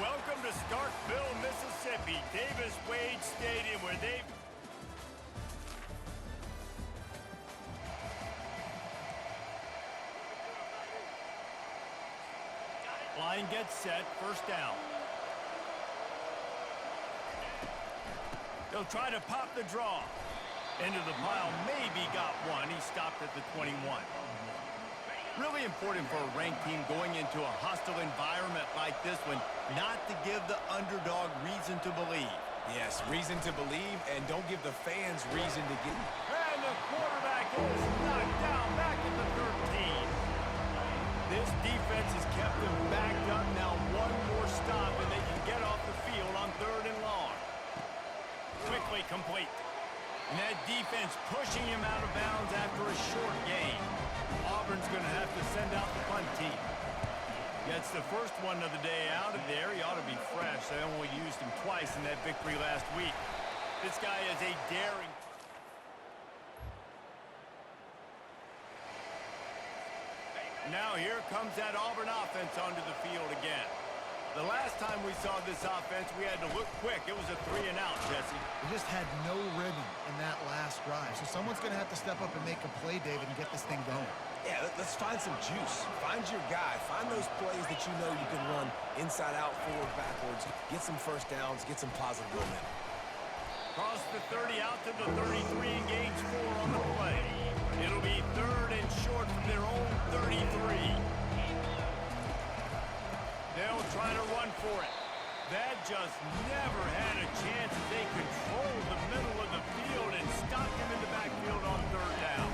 Welcome to Starkville, Mississippi, Davis Wade Stadium, where they've... Line gets set, first down. They'll try to pop the draw. Into the pile, maybe got one. He stopped at the 21. Really important for a ranked team going into a hostile environment like this one, not to give the underdog reason to believe. Yes, reason to believe, and don't give the fans reason to get... And the quarterback is knocked down back at the 13. This defense has kept them backed up. Now one more stop, and they can get off the field on 3rd and long. Quickly complete. And that defense pushing him out of bounds after a short gain. Auburn's going to have to send out the punt team. Gets the first one of the day out of there. He ought to be fresh. They only used him twice in that victory last week. This guy is a daring... Now here comes that Auburn offense onto the field again. The last time we saw this offense, we had to look quick. It was a 3-and-out, Jesse. They just had no rhythm in that last drive. So someone's going to have to step up and make a play, David, and get this thing going. Yeah, let's find some juice. Find your guy. Find those plays that you know you can run inside out, forward, backwards. Get some first downs. Get some positive momentum. Cross the 30 out to the 33 and gains 4 on the play. It'll be 3rd and short from their own 33. They'll try to run for it. That just never had a chance as they controlled the middle of the field and stopped him in the backfield on 3rd down.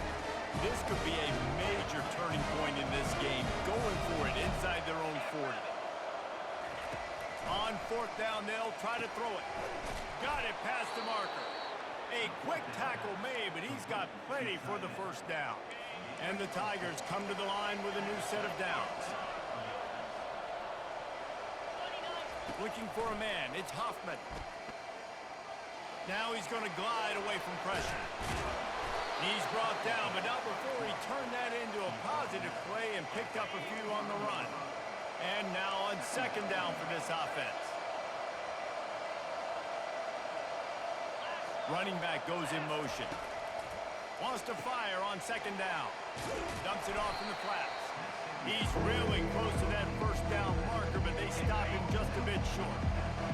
This could be a major turning point in this game, going for it inside their own 40. On 4th down, they'll try to throw it. Got it past the marker. A quick tackle made, but he's got plenty for the first down. And the Tigers come to the line with a new set of downs. Looking for a man, it's Hoffman. Now he's going to glide away from pressure. He's brought down, but not before he turned that into a positive play and picked up a few on the run. And now on 2nd down for this offense. Running back goes in motion. Wants to fire on 2nd down. Dumps it off in the flats. He's really close to that first down marker, but they stop him just a bit short.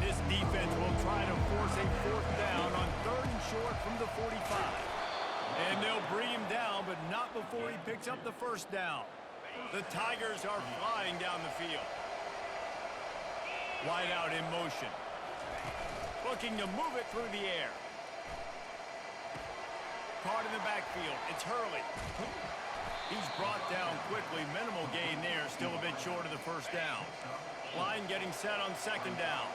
This defense will try to force a 4th down on 3rd and short from the 45. And they'll bring him down, but not before he picks up the first down. The Tigers are flying down the field. Wide out in motion. Looking to move it through the air. Caught in the backfield. It's Hurley. He's brought down quickly. Minimal gain there. Still a bit short of the first down. Line getting set on 2nd down.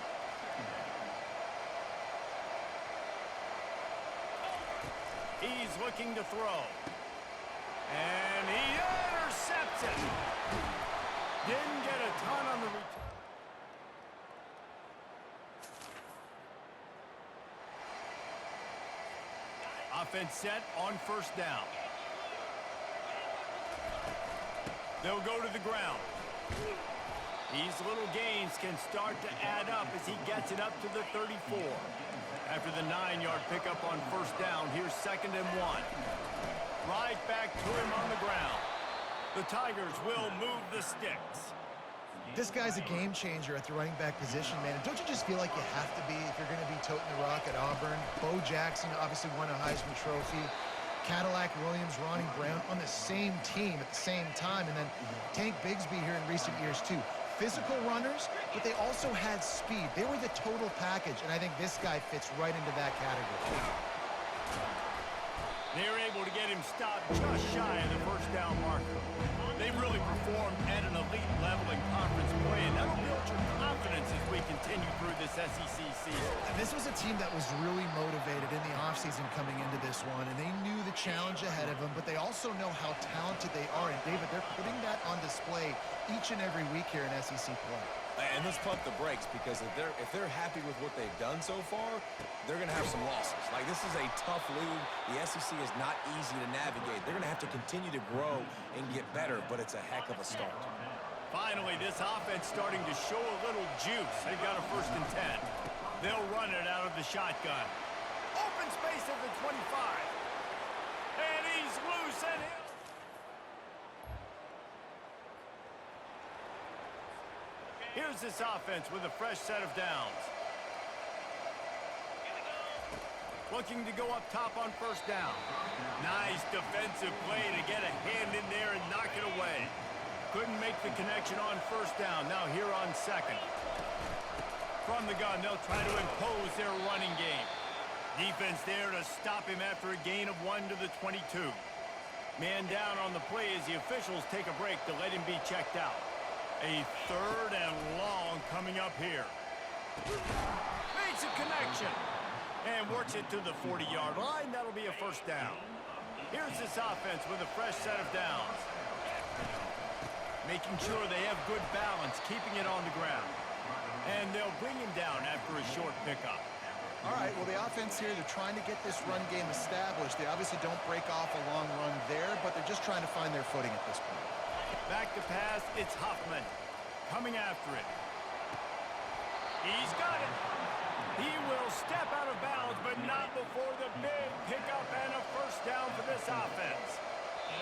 He's looking to throw. And he intercepts it. Didn't get a ton on the return. Offense set on 1st down. They'll go to the ground. These little gains can start to add up as he gets it up to the 34. After the 9-yard pickup on 1st down, here's 2nd and 1. Right back to him on the ground. The Tigers will move the sticks. This guy's a game changer at the running back position, man. And don't you just feel like you have to be if you're going to be toting the rock at Auburn? Bo Jackson obviously won a Heisman Trophy. Cadillac Williams, Ronnie Brown on the same team at the same time. And then Tank Bigsby here in recent years, too. Physical runners, but they also had speed. They were the total package, and I think this guy fits right into that category. They're able to get him stopped just shy of the first down marker. They really performed at an elite level in conference play, and that'll build your confidence as we continue through this SEC season. And this was a team that was really motivated in the offseason coming into this one, and they knew the challenge ahead of them, but they also know how talented they are. And, David, they're putting that on display each and every week here in SEC play. And let's pump the brakes, because if they're happy with what they've done so far, they're going to have some losses. Like, this is a tough league. The SEC is not easy to navigate. They're going to have to continue to grow and get better, but it's a heck of a start. Finally, this offense starting to show a little juice. They've got a 1st and 10. They'll run it out of the shotgun. Open space at the 25. And he's loose and he'll... Here's this offense with a fresh set of downs. Looking to go up top on 1st down. Nice defensive play to get a hand in there and knock it away. Couldn't make the connection on 1st down. Now here on 2nd. From the gun, they'll try to impose their running game. Defense there to stop him after a gain of 1 to the 22. Man down on the play as the officials take a break to let him be checked out. A 3rd and long coming up here. Makes a connection. And works it to the 40-yard line. That'll be a 1st down. Here's this offense with a fresh set of downs. Making sure they have good balance, keeping it on the ground. And they'll bring him down after a short pickup. All right, well, the offense here, they're trying to get this run game established. They obviously don't break off a long run there, but they're just trying to find their footing at this point. Back to pass, it's Huffman coming after it. He's got it. He will step out of bounds, but not before the big pickup and a 1st down for this offense.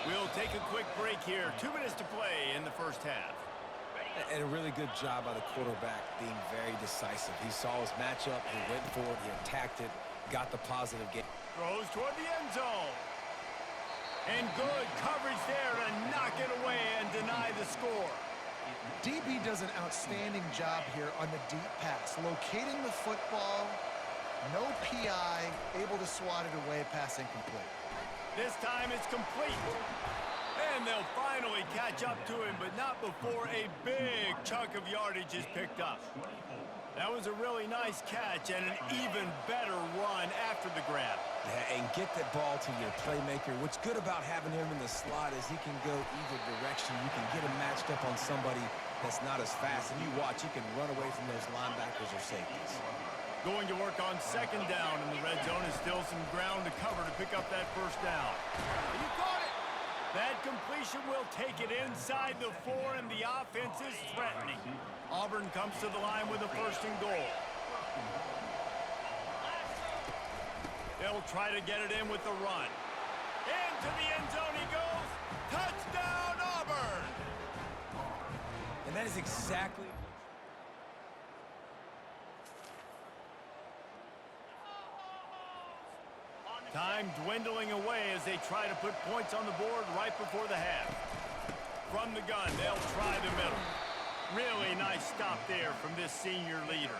We'll take a quick break here. 2 minutes to play in the 1st half. And a really good job by the quarterback being very decisive. He saw his matchup, he went for it, he attacked it, got the positive game. Throws toward the end zone. And good coverage there to knock it away and deny the score. DB does an outstanding job here on the deep pass. Locating the football, no PI, able to swat it away, pass incomplete. This time it's complete. And they'll finally catch up to him, but not before a big chunk of yardage is picked up. That was a really nice catch and an even better run after the grab. Yeah, and get that ball to your playmaker. What's good about having him in the slot is he can go either direction. You can get him matched up on somebody that's not as fast. And you watch, he can run away from those linebackers or safeties. Going to work on 2nd down in the red zone is still some ground to cover to pick up that 1st down. And he caught it. That completion will take it inside the 4, and the offense is threatening. Auburn comes to the line with a 1st and goal. They'll try to get it in with the run. Into the end zone he goes. Touchdown, Auburn! And that is exactly... Time dwindling away as they try to put points on the board right before the half. From the gun, they'll try the middle. Really nice stop there from this senior leader.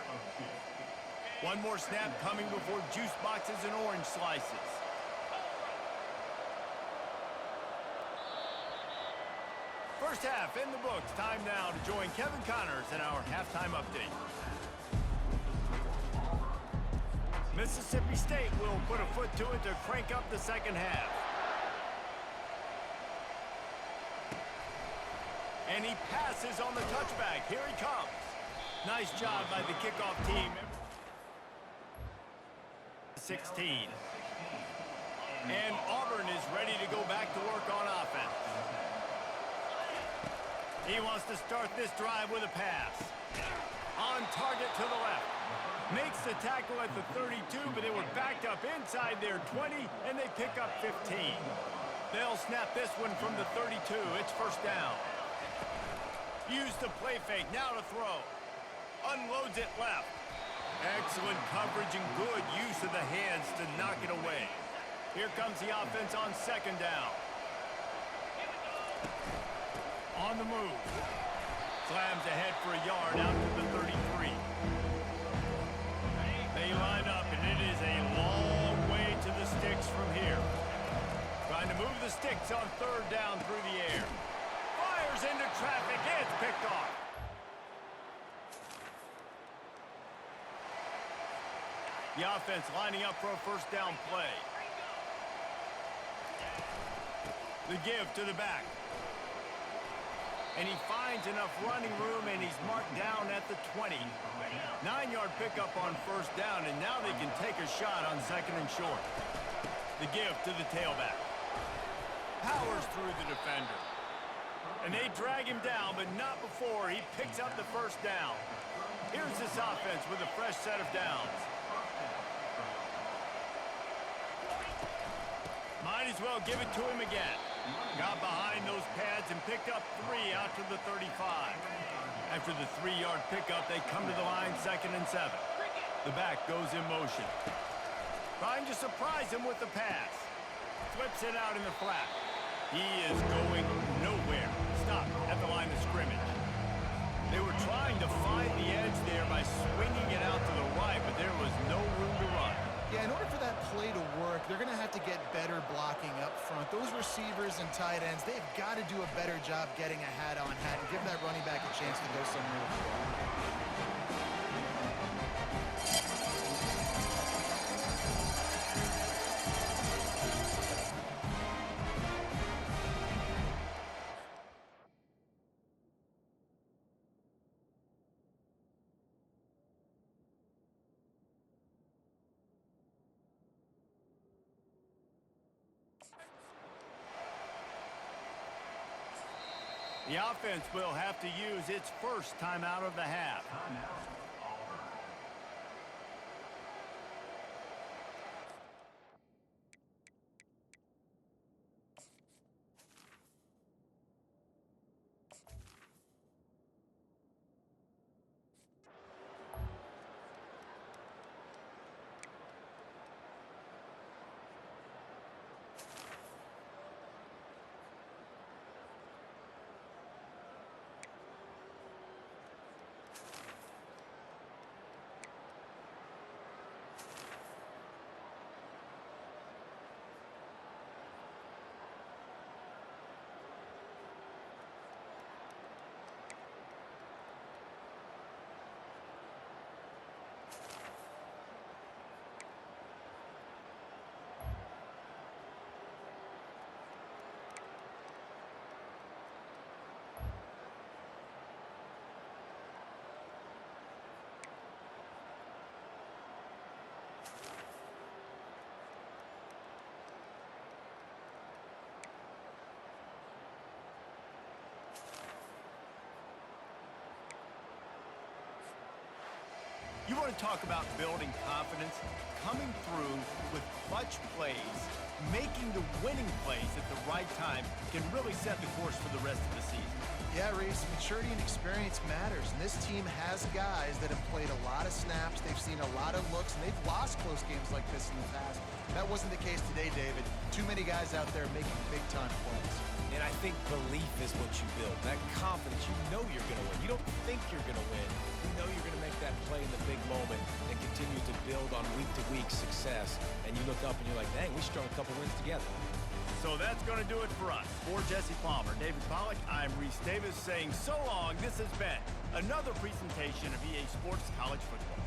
One more snap coming before juice boxes and orange slices. First half in the books. Time now to join Kevin Connors in our halftime update. Mississippi State will put a foot to it to crank up the 2nd half. And he passes on the touchback. Here he comes. Nice job by the kickoff team. 16. And Auburn is ready to go back to work on offense. He wants to start this drive with a pass. On target to the left. Makes the tackle at the 32, but they were backed up inside their 20, and they pick up 15. They'll snap this one from the 32. It's 1st down. Use the play fake. Now to throw. Unloads it left. Excellent coverage and good use of the hands to knock it away. Here comes the offense on 2nd down. On the move. Slams ahead for a yard out to the 33. They line up, and it is a long way to the sticks from here. Trying to move the sticks on 3rd down through the air. Fires into traffic. It's picked off. The offense lining up for a 1st down play. The give to the back. And he finds enough running room, and he's marked down at the 20. 9-yard pickup on 1st down, and now they can take a shot on 2nd and short. The give to the tailback. Powers through the defender. And they drag him down, but not before he picks up the first down. Here's this offense with a fresh set of downs. Might as well give it to him again. Got behind those pads and picked up 3 out to the 35. After the 3-yard pickup, they come to the line 2nd and 7. The back goes in motion. Trying to surprise him with the pass. Flips it out in the flat. He is going nowhere. Stop at the line of scrimmage. They were trying to find the edge there by swinging it out to the right, but there was no room to run. Yeah, in order for that play to work, they're going to have to get better blocking up front. Those receivers and tight ends, they've got to do a better job getting a hat-on-hat and give that running back a chance to go somewhere with the ball. The offense will have to use its first timeout of the half. You want to talk about building confidence? Coming through with clutch plays, making the winning plays at the right time can really set the course for the rest of the season. Yeah, Reese, maturity and experience matters, and this team has guys that have played a lot of snaps, they've seen a lot of looks, and they've lost close games like this in the past. That wasn't the case today, David. Too many guys out there making big-time plays. And I think belief is what you build. That confidence, you know you're going to win. You don't think you're going to win. You know you're going to make that play in the big moment and continue to build on week-to-week success. And you look up and you're like, dang, we strung a couple wins together. So that's going to do it for us. For Jesse Palmer, David Pollack, I'm Reese Davis saying so long. This has been another presentation of EA Sports College Football.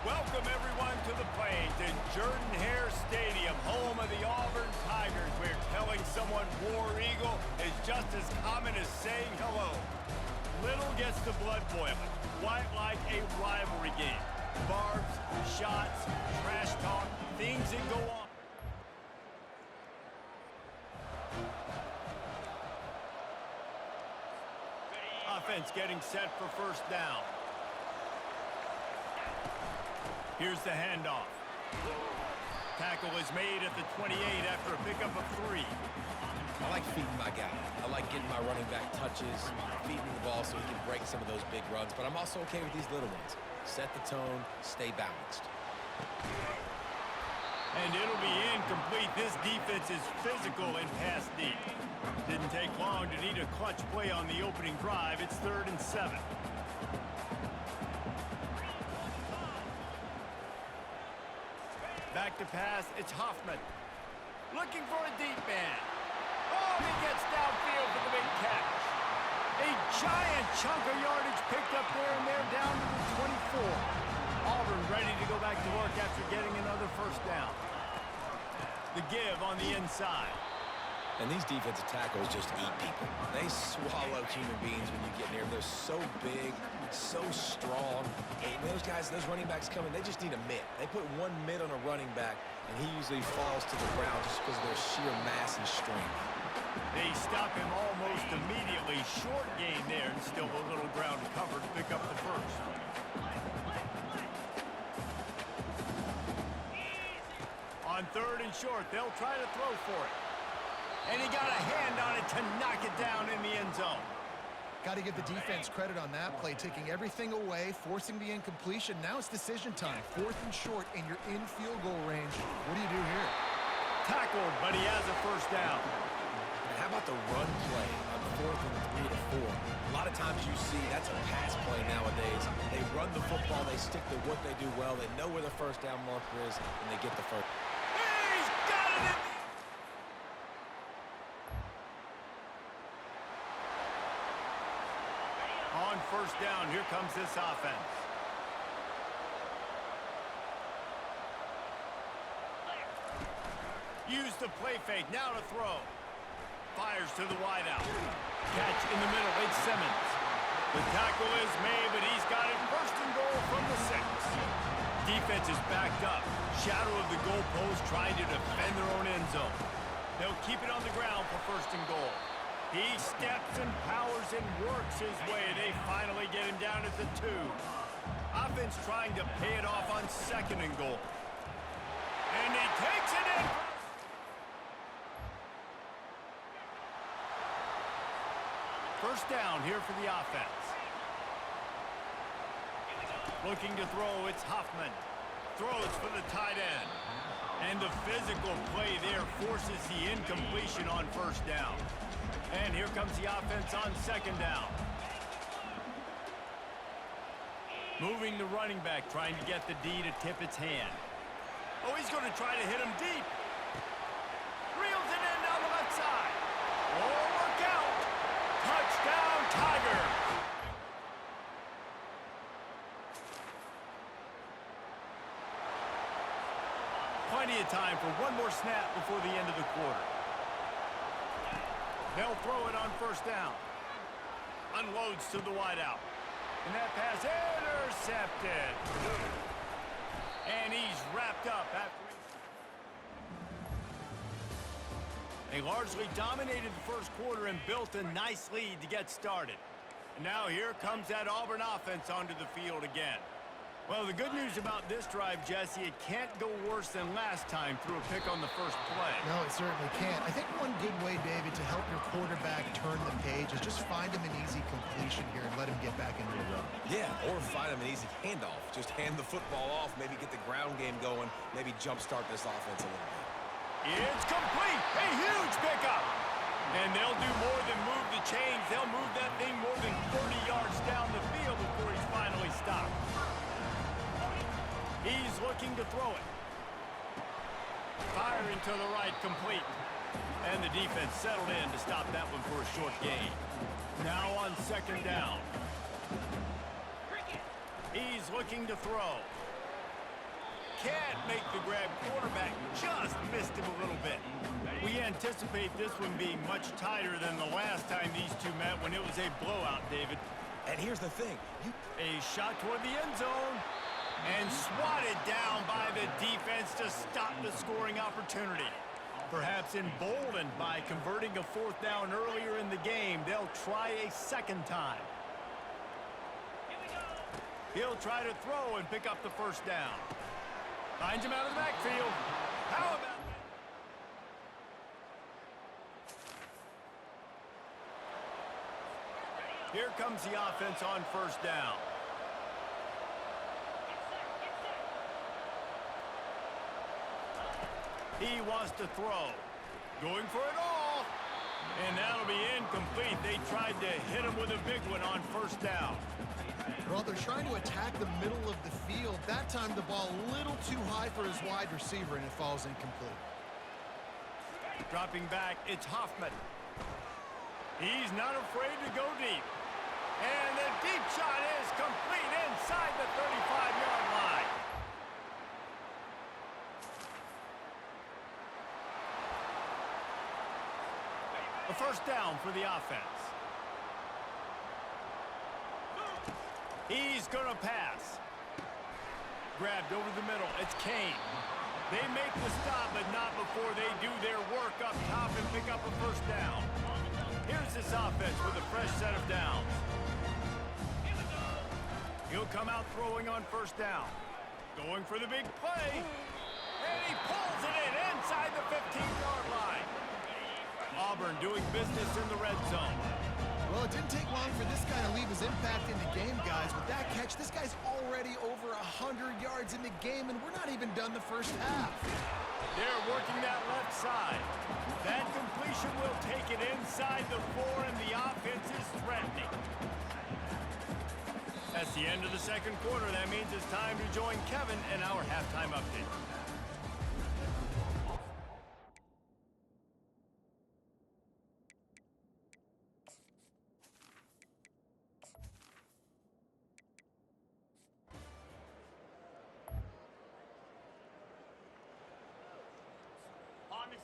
Welcome, everyone, to the Plains in Jordan-Hare Stadium, home of the Auburn Tigers, where telling someone War Eagle is just as common as saying hello. Little gets the blood boiling, quite like a rivalry game. Barbs, shots, trash talk, things that go on. Offense getting set for first down. Here's the handoff. Tackle is made at the 28 after a pickup of 3. I like feeding my guy. I like getting my running back touches, feeding the ball so he can break some of those big runs, but I'm also okay with these little ones. Set the tone, stay balanced. And it'll be incomplete. This defense is physical and pass deep. Didn't take long to need a clutch play on the opening drive. It's 3rd and 7. Back to pass, it's Hoffman. Looking for a deep man. Oh, he gets downfield for the big catch. A giant chunk of yardage picked up there, and they're down to the 24. Auburn ready to go back to work after getting another first down. The give on the inside. And these defensive tackles just eat people. They swallow human beings when you get near them. They're so big, so strong. And those guys, those running backs coming, they just need a mitt. They put one mitt on a running back, and he usually falls to the ground just because of their sheer mass and strength. They stop him almost immediately. Short gain there, and still a little ground to cover to pick up the first. On 3rd and short, they'll try to throw for it. And he got a hand on it to knock it down in the end zone. Got to give the defense credit on that play, taking everything away, forcing the incompletion. Now it's decision time. 4th and short, and you're in field goal range. What do you do here? Tackled, but he has a first down. And how about the run play on 4th and 3 to 4? A lot of times you see that's a pass play nowadays. They run the football, they stick to what they do well, they know where the first down marker is, and they get the first. He's got it in the On first down, here comes this offense. Use the play fake, now to throw. Fires to the wideout. Catch in the middle, it's Simmons. The tackle is made, but he's got it 1st and goal from the 6. Defense is backed up. Shadow of the goalpost trying to defend their own end zone. They'll keep it on the ground for 1st and goal. He steps and powers and works his way. They finally get him down at the 2. Offense trying to pay it off on 2nd and goal. And he takes it in. First down here for the offense. Looking to throw, it's Hoffman. Throws for the tight end. And the physical play there forces the incompletion on 1st down. And here comes the offense on 2nd down. Moving the running back, trying to get the D to tip its hand. Oh, he's going to try to hit him deep. Reels it in down the left side. Oh, look out. Touchdown, Tigers. Plenty of time for one more snap before the end of the quarter. They'll throw it on 1st down. Unloads to the wideout. And that pass intercepted. And he's wrapped up after they largely dominated the 1st quarter and built a nice lead to get started. And now here comes that Auburn offense onto the field again. Well, the good news about this drive, Jesse, it can't go worse than last time through a pick on the first play. No, it certainly can't. I think one good way, David, to help your quarterback turn the page is just find him an easy completion here and let him get back into the run. Yeah, or find him an easy handoff. Just hand the football off, maybe get the ground game going, maybe jumpstart this offense a little bit. It's complete! A huge pickup! And they'll do more than move the chains. They'll move that thing more than 30 yards down the field before he's finally stopped. He's looking to throw it. Firing to the right, complete. And the defense settled in to stop that one for a short gain. Now on 2nd down. He's looking to throw. can't make the grab. Quarterback just missed him a little bit. We anticipate this one being much tighter than the last time these two met when it was a blowout, David. And here's the thing. A shot toward the end zone and swatted down by the defense to stop the scoring opportunity. Perhaps emboldened by converting a fourth down earlier in the game, they'll try a second time. He'll try to throw and pick up the first down. Finds him out of the backfield. How about that? Here comes the offense on first down. He wants to throw. Going for it all. And that'll be incomplete. They tried to hit him with a big one on first down. Well, they're trying to attack the middle of the field. That time the ball a little too high for his wide receiver, and it falls incomplete. Dropping back, it's Hoffman. He's not afraid to go deep. And the deep shot is complete inside the 35-yard line. A first down for the offense. He's going to pass. Grabbed over the middle. It's Kane. They make the stop, but not before they do their work up top and pick up a first down. Here's this offense with a fresh set of downs. He'll come out throwing on first down. Going for the big play. And he pulls it in inside the 15-yard line. Auburn doing business in the red zone. Well, it didn't take long for this guy to leave his impact in the game, guys. With that catch, this guy's already over 100 yards in the game, and we're not even done the first half. They're working that left side. That completion will take it inside the 4, and the offense is threatening. That's the end of the second quarter. That means it's time to join Kevin in our halftime update.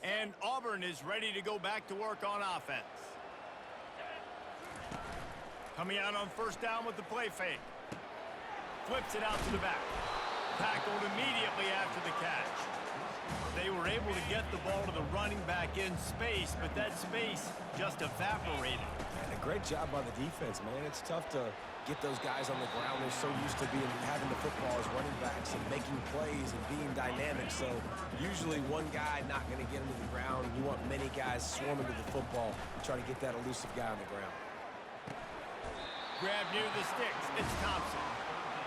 And Auburn is ready to go back to work on offense. Coming out on first down with the play fake. Flips it out to the back. Tackled immediately after the catch. They were able to get the ball to the running back in space, but that space just evaporated. And a great job by the defense, man. It's tough to get those guys on the ground. They're so used to having the football as running backs and making plays and being dynamic. So usually one guy not going to get him to the ground. You want many guys swarming to the football and try to get that elusive guy on the ground. Grab near the sticks. It's Thompson.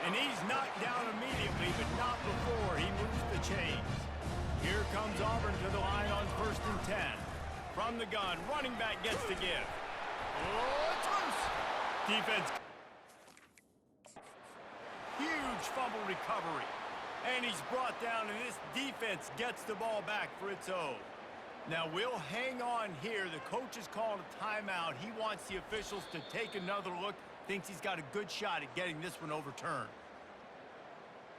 And he's knocked down immediately, but not before he moves the chains. Here comes Auburn to the line on 1st and 10. From the gun, running back gets to give. Oh, it's loose. Defense. Huge fumble recovery. And he's brought down, and this defense gets the ball back for its own. Now, we'll hang on here. The coach has called a timeout. He wants the officials to take another look. Thinks he's got a good shot at getting this one overturned.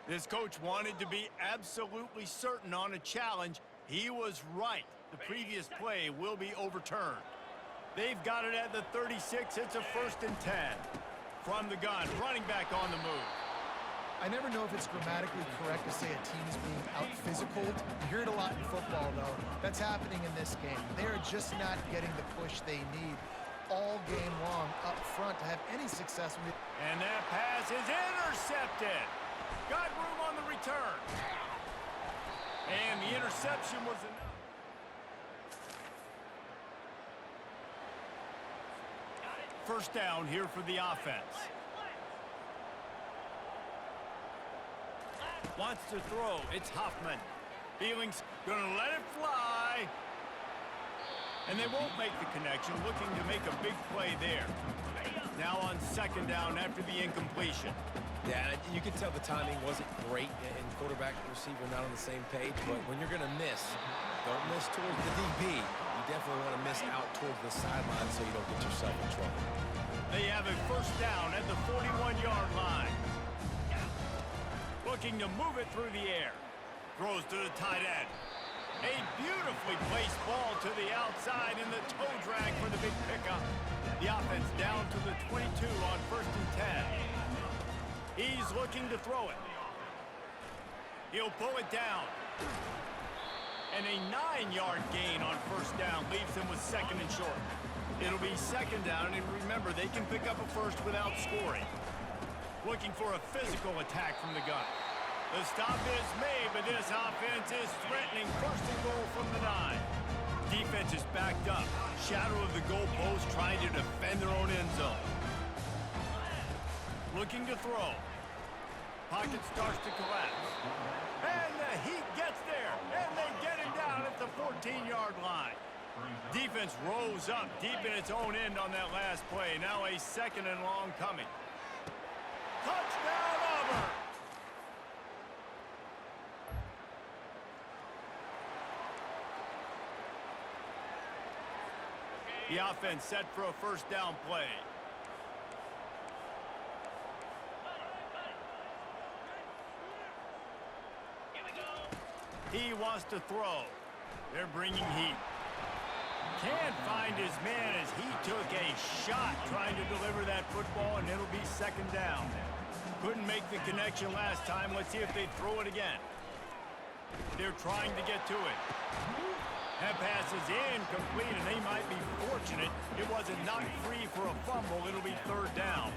This coach wanted to be absolutely certain on a challenge. He was right. The previous play will be overturned. They've got it at the 36. It's a 1st and 10. From the gun, running back on the move. I never know if it's grammatically correct to say a team is being out-physical. You hear it a lot in football, though. That's happening in this game. They are just not getting the push they need all game long up front to have any success with it. And that pass is intercepted. Got room on the return. And the interception was enough. First down here for the offense. Wants to throw. It's Hoffman. Feelings gonna let it fly. And they won't make the connection, looking to make a big play there. Now on 2nd down after the incompletion. Yeah, you can tell the timing wasn't great, and quarterback and receiver not on the same page, but when you're going to miss, don't miss towards the DB. You definitely want to miss out towards the sideline so you don't get yourself in trouble. They have a first down at the 41-yard line. Looking to move it through the air. Throws to the tight end. A beautifully placed ball to the outside in the toe drag for the big pickup. The offense down to the 22 on 1st and 10. He's looking to throw it. He'll pull it down. And a 9-yard gain on 1st down leaves him with 2nd and short. It'll be 2nd down, and remember, they can pick up a first without scoring. Looking for a physical attack from the gun. The stop is made, but this offense is threatening 1st and goal from the 9. Defense is backed up. Shadow of the goalpost trying to defend their own end zone. Looking to throw. Pocket starts to collapse. And the Heat gets there, and they get him down at the 14-yard line. Defense rose up deep in its own end on that last play. Now a 2nd and long coming. Touchdown, Auburn! The offense set for a 1st down play. He wants to throw. They're bringing heat. Can't find his man as he took a shot trying to deliver that football, and it'll be 2nd down. Couldn't make the connection last time. Let's see if they throw it again. They're trying to get to it. That pass is incomplete, and they might be fortunate it wasn't knocked free for a fumble. It'll be 3rd down.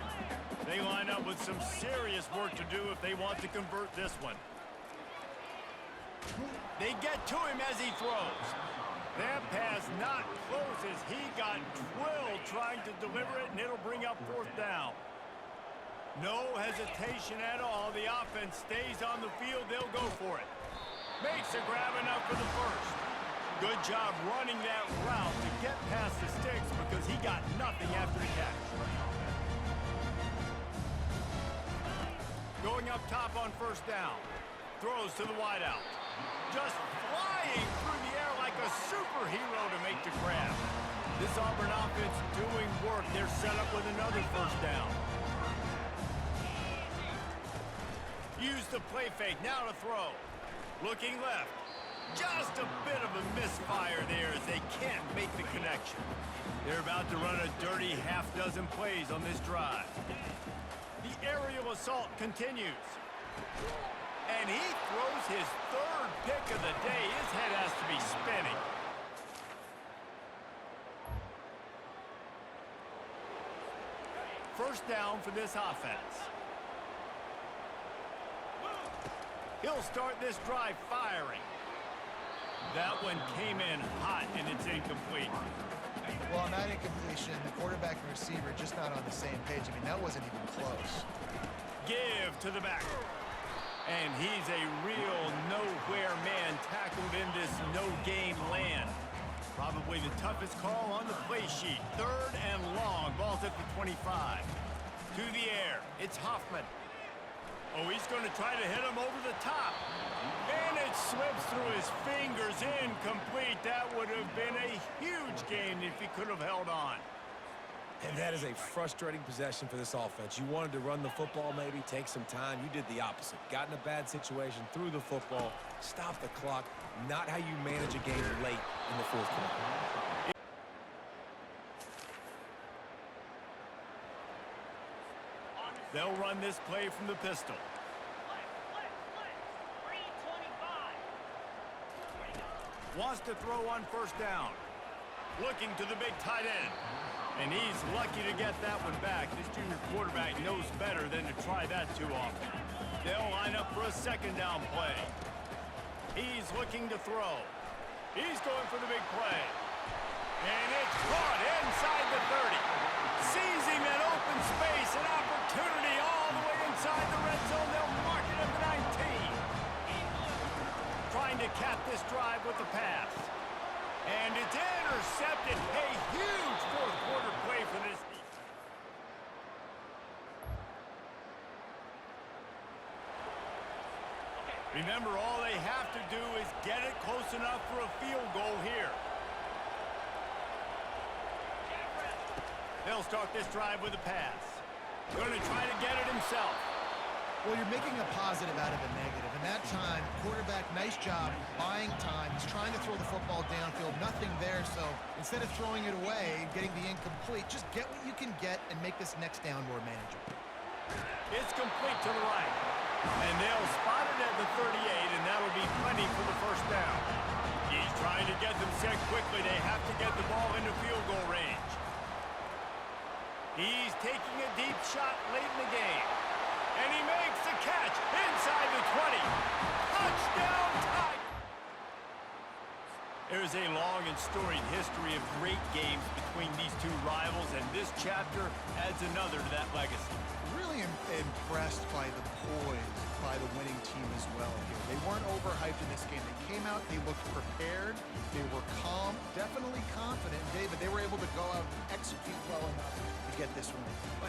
They line up with some serious work to do if they want to convert this one. They get to him as he throws. That pass not close as he got twirled trying to deliver it, and it'll bring up 4th down. No hesitation at all. The offense stays on the field. They'll go for it. Makes a grab enough for the 1st. Good job running that route to get past the sticks because he got nothing after the catch. Going up top on 1st down. Throws to the wideout. Just flying through the air like a superhero to make the grab. This Auburn offense doing work. They're set up with another 1st down. Use the play fake. Now to throw. Looking left. Just a bit of a misfire there as they can't make the connection. They're about to run a dirty half-dozen plays on this drive. The aerial assault continues. And he throws his 3rd pick of the day. His head has to be spinning. First down for this offense. He'll start this drive firing. That one came in hot, and it's incomplete. Well, on that incompletion, the quarterback and receiver just not on the same page. I mean, that wasn't even close. Give to the back. And he's a real nowhere man tackled in this no-gain land. Probably the toughest call on the play sheet. 3rd and long. Ball's at the 25. To the air. It's Hoffman. Oh, he's going to try to hit him over the top. And it slips through his fingers. Incomplete. That would have been a huge gain if he could have held on. And that is a frustrating possession for this offense. You wanted to run the football, maybe take some time. You did the opposite. Got in a bad situation, threw the football, stopped the clock. Not how you manage a game late in the 4th quarter. They'll run this play from the pistol. Wants to throw on 1st down. Looking to the big tight end. And he's lucky to get that one back. This junior quarterback knows better than to try that too often. They'll line up for a 2nd down play. He's looking to throw. He's going for the big play. And it's caught inside the 30. Seizing that open space, an opportunity all the way inside the red zone. They'll mark it at the 19. Trying to cap this drive with the pass. And it's intercepted. A huge 4th quarter play for this defense. Remember, all they have to do is get it close enough for a field goal here. They'll start this drive with a pass. Going to try to get it himself. Well, you're making a positive out of a negative. And that time, quarterback, nice job buying time. He's trying to throw the football downfield. Nothing there. So instead of throwing it away, getting the incomplete, just get what you can get and make this next down more manageable. It's complete to the right. And they'll spot it at the 38, and that'll be plenty for the first down. He's trying to get them set quickly. They have to get the ball into field goal range. He's taking a deep shot late in the game. And he makes the catch inside the 20. Touchdown, Tigers! There's a long and storied history of great games between these two rivals, and this chapter adds another to that legacy. Really impressed by the poise by the winning team as well here. They weren't overhyped in this game. They came out, they looked prepared, they were calm, definitely confident. David, they were able to go out and execute well enough to get this win.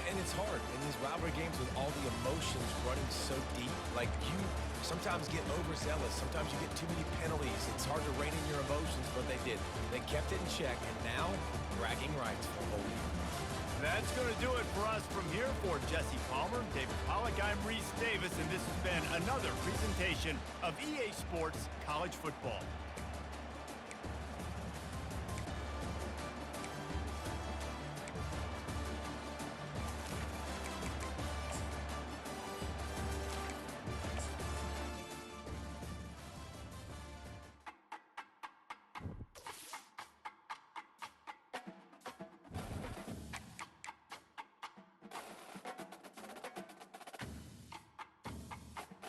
And it's hard in these rivalry games with all the emotions running so deep. Like, you sometimes get overzealous. Sometimes you get too many penalties. It's hard to rein in your emotions, but they did. They kept it in check, and now bragging rights for the whole year. That's going to do it for us from here. For Jesse Palmer, David Pollack, I'm Reese Davis, and this has been another presentation of EA Sports College Football.